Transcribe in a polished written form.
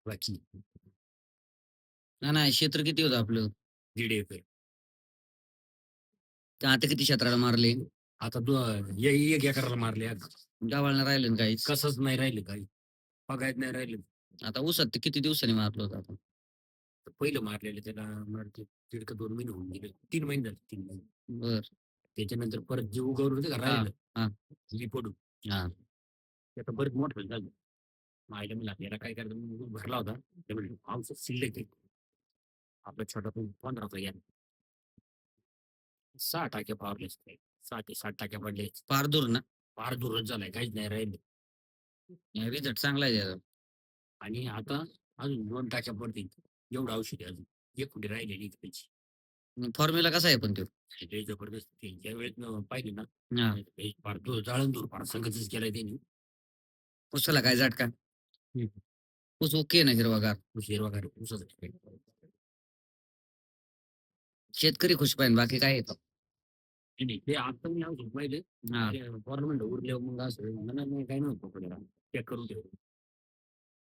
बाकी नाही, नाही क्षेत्र किती होतं आपलं? 1.5 एकर. तर आता किती क्षेत्राला मारले? आता 1 एकराला मारले आज. गव्हाला राहिलं ना काहीच. कसंच नाही राहिलं काही. बागायत नाही राहिलं. आता ऊसात ते किती दिवसांनी मारलं होतं आपण? पहिलं मारलेलं त्याला मला वाटतं दीड का 2 महिने होऊन गेले. 3 महिने झाले 3 महिने. बरं. त्याच्यानंतर परत जे उगवलं होतं का हां, राहिलेलं, हां, बी पडून हां. ते आता बरंच मोठं झालं. मग आईला म्हणलं आपल्याला काय करायचं मग भरला होता. ते म्हणले "औषध शिल्लक आहे." आपला छोटा पण 15चा घ्या. 6% फवारले असते. 6 ते 7% पडले. पारधूर ना? फार दूरच झालाय. काहीच नाही राहिलं. रिझल्ट चांगला आहे त्याचा. आणि आता अजून 2 टाक्या पडतील. एवढं औषध आहे अजून. एक कुठे राहिलेली त्याची. फॉर्म्युला कसा आहे पण तो? लय जबरदस्त आहे. ज्यावेळेस पाहिली ना, हां. हे फार जाळंदूर फार संगतच केलाय त्यांनी. ऊसाला काय झटका? हं. ऊस ओके आहे ना हिरवागार? उशीर वगैरे ऊसाचं शेतकरी खुश पाहिजे बाकी काय आहे? नाही, नाही. ते आता मी औषध पाहिले. हां. गव्हर्नमेंट उरल्यावर मग असं नाही, नाही काही नव्हतं पडायला. चेक करून ठेवलं.